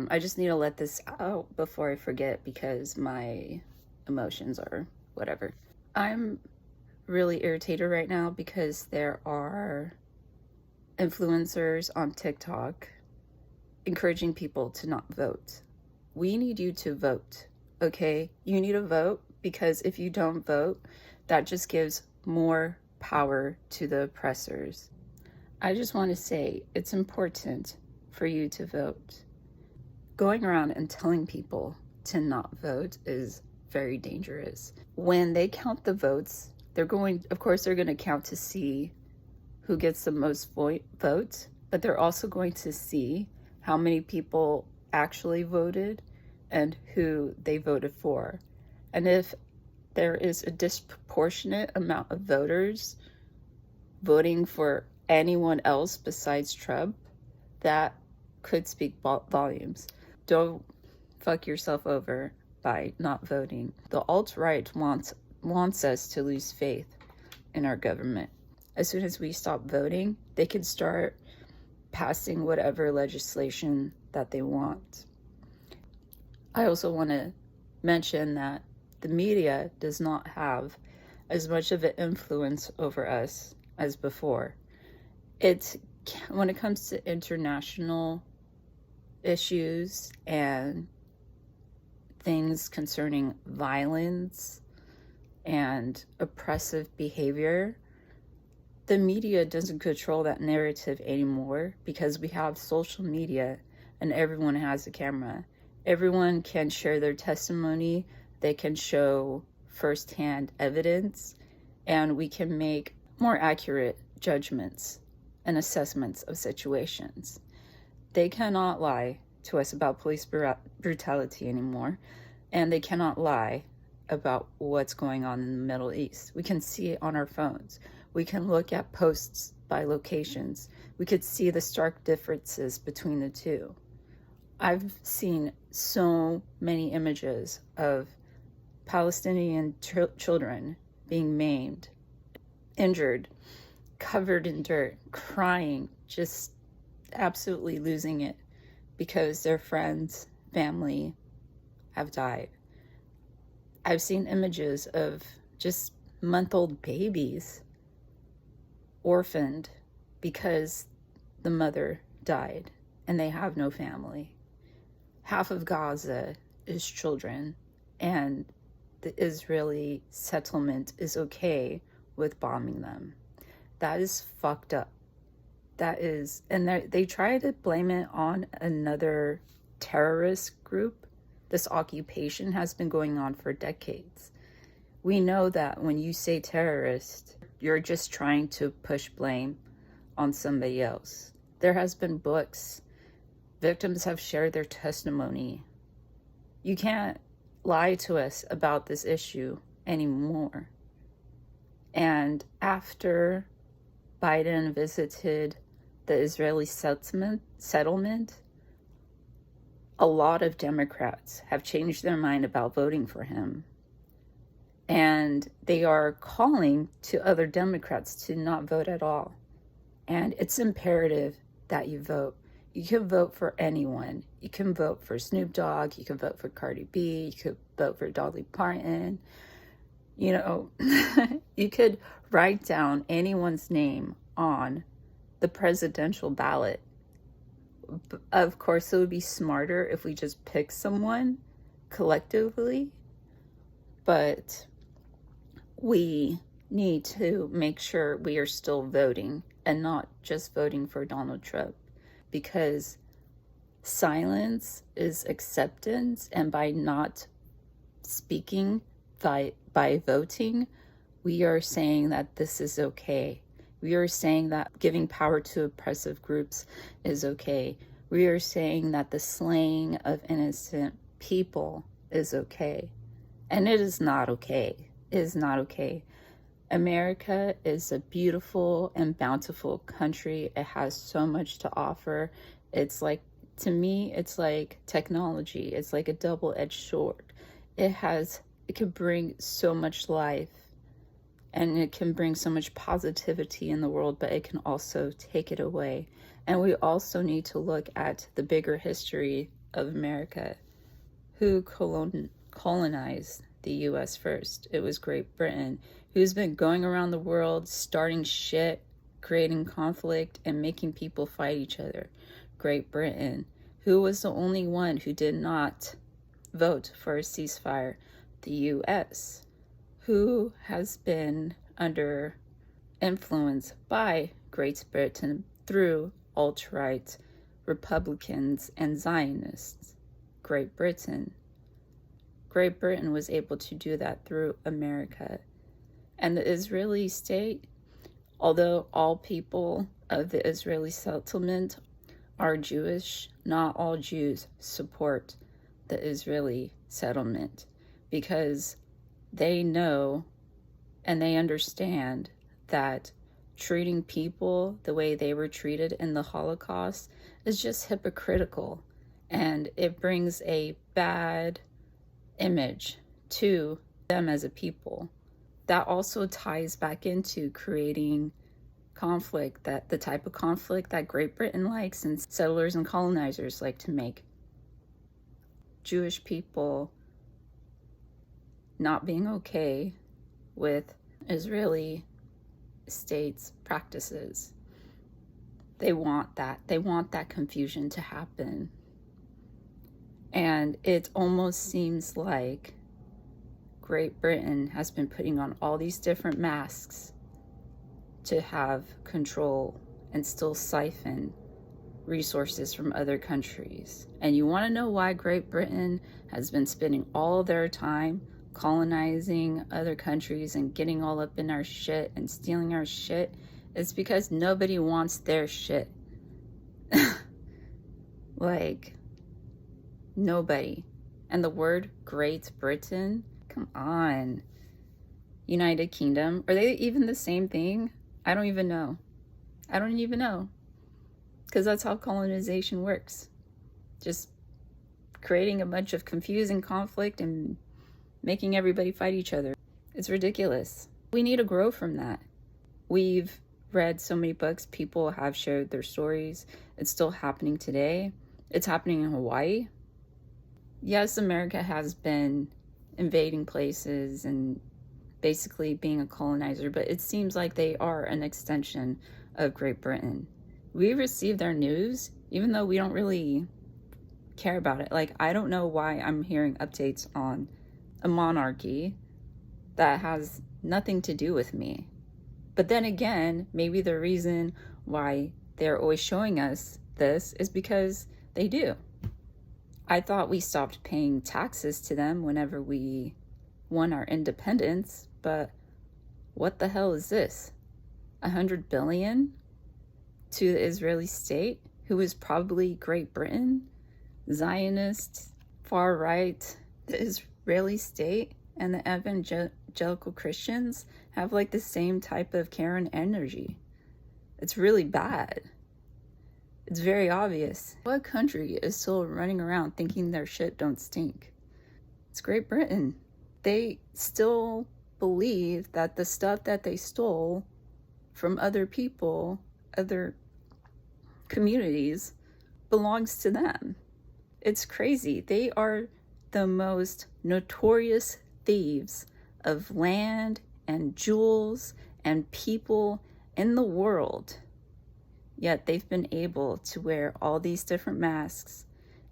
I just need to let this out before I forget because my emotions are whatever. I'm really irritated right now because there are influencers on TikTok encouraging people to not vote. We need you to vote, okay? You need to vote because if you don't vote, that just gives more power to the oppressors. I just want to say it's important for you to vote. Going around and telling people to not vote is very dangerous. When they count the votes, they're going to count to see who gets the most votes, but they're also going to see how many people actually voted and who they voted for. And if there is a disproportionate amount of voters voting for anyone else besides Trump, that could speak volumes. Don't fuck yourself over by not voting. The alt-right wants us to lose faith in our government. As soon as we stop voting, they can start passing whatever legislation that they want. I also want to mention that the media does not have as much of an influence over us as before. When it comes to international issues and things concerning violence and oppressive behavior, the media doesn't control that narrative anymore because we have social media and everyone has a camera. Everyone can share their testimony, they can show firsthand evidence, and we can make more accurate judgments and assessments of situations. They cannot lie to us about police brutality anymore, and they cannot lie about what's going on in the Middle East. We can see it on our phones. We can look at posts by locations. We could see the stark differences between the two. I've seen so many images of Palestinian children being maimed, injured, covered in dirt, crying, just absolutely losing it because their friends, family have died. I've seen images of just month-old babies orphaned because the mother died and they have no family. Half of Gaza is children, and the Israeli settlement is okay with bombing them. That is fucked up. That is, and they try to blame it on another terrorist group. This occupation has been going on for decades. We know that when you say terrorist, you're just trying to push blame on somebody else. There has been books. Victims have shared their testimony. You can't lie to us about this issue anymore. And after Biden visited the Israeli settlement, a lot of Democrats have changed their mind about voting for him. And they are calling to other Democrats to not vote at all. And it's imperative that you vote. You can vote for anyone. You can vote for Snoop Dogg. You can vote for Cardi B. You could vote for Dolly Parton. You know, you could write down anyone's name on the presidential ballot. Of course, it would be smarter if we just pick someone collectively, but we need to make sure we are still voting and not just voting for Donald Trump, because silence is acceptance, and by not speaking, by voting, we are saying that this is okay. We are saying that giving power to oppressive groups is okay. We are saying that the slaying of innocent people is okay. And it is not okay. It is not okay. America is a beautiful and bountiful country. It has so much to offer. It's like, to me, it's like technology. It's like a double-edged sword. It can bring so much life, and it can bring so much positivity in the world, but it can also take it away. And we also need to look at the bigger history of America. Who colonized the US first? It was Great Britain, who's been going around the world starting shit, creating conflict, and making people fight each other. Great Britain. Who was the only one who did not vote for a ceasefire? The US. Who has been under influence by Great Britain through alt-right Republicans and Zionists? Great Britain. Great Britain was able to do that through America. And the Israeli state, although all people of the Israeli settlement are Jewish, not all Jews support the Israeli settlement, because they know and they understand that treating people the way they were treated in the Holocaust is just hypocritical, and it brings a bad image to them as a people. That also ties back into creating conflict, that the type of conflict that Great Britain likes and settlers and colonizers like to make. Jewish people not being okay with Israeli state's practices. They want that confusion to happen. And it almost seems like Great Britain has been putting on all these different masks to have control and still siphon resources from other countries. And you want to know why Great Britain has been spending all their time colonizing other countries and getting all up in our shit and stealing our shit? It's because nobody wants their shit. Like, nobody. And the word Great Britain, come on. United Kingdom, are they even the same thing? I don't even know. Because that's how colonization works. Just creating a bunch of confusing conflict and making everybody fight each other. It's ridiculous. We need to grow from that. We've read so many books. People have shared their stories. It's still happening today. It's happening in Hawaii. Yes, America has been invading places and basically being a colonizer, but it seems like they are an extension of Great Britain. We receive their news, even though we don't really care about it. Like, I don't know why I'm hearing updates on a monarchy that has nothing to do with me. But then again, maybe the reason why they're always showing us this is because they do. I thought we stopped paying taxes to them whenever we won our independence, but what the hell is this? 100 billion to the Israeli state, who is probably Great Britain, Zionists, far right, the Israeli state, and the evangelical Christians have like the same type of Karen energy. It's really bad. It's very obvious. What country is still running around thinking their shit don't stink? It's Great Britain. They still believe that the stuff that they stole from other people, other communities, belongs to them. It's crazy. They are the most notorious thieves of land and jewels and people in the world. Yet they've been able to wear all these different masks,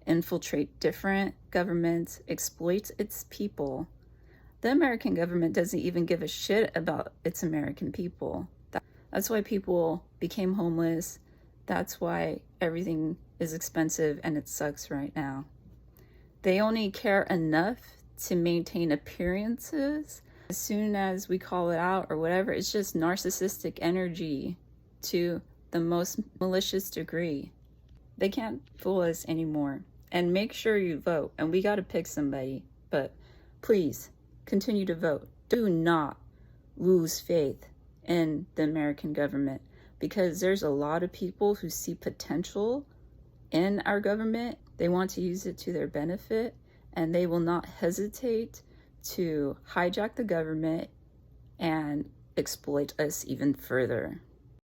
infiltrate different governments, exploit its people. The American government doesn't even give a shit about its American people. That's why people became homeless. That's why everything is expensive and it sucks right now. They only care enough to maintain appearances. As soon as we call it out or whatever, it's just narcissistic energy to the most malicious degree. They can't fool us anymore. And make sure you vote. And we got to pick somebody. But please, continue to vote. Do not lose faith in the American government, because there's a lot of people who see potential in our government. They want to use it to their benefit, and they will not hesitate to hijack the government and exploit us even further.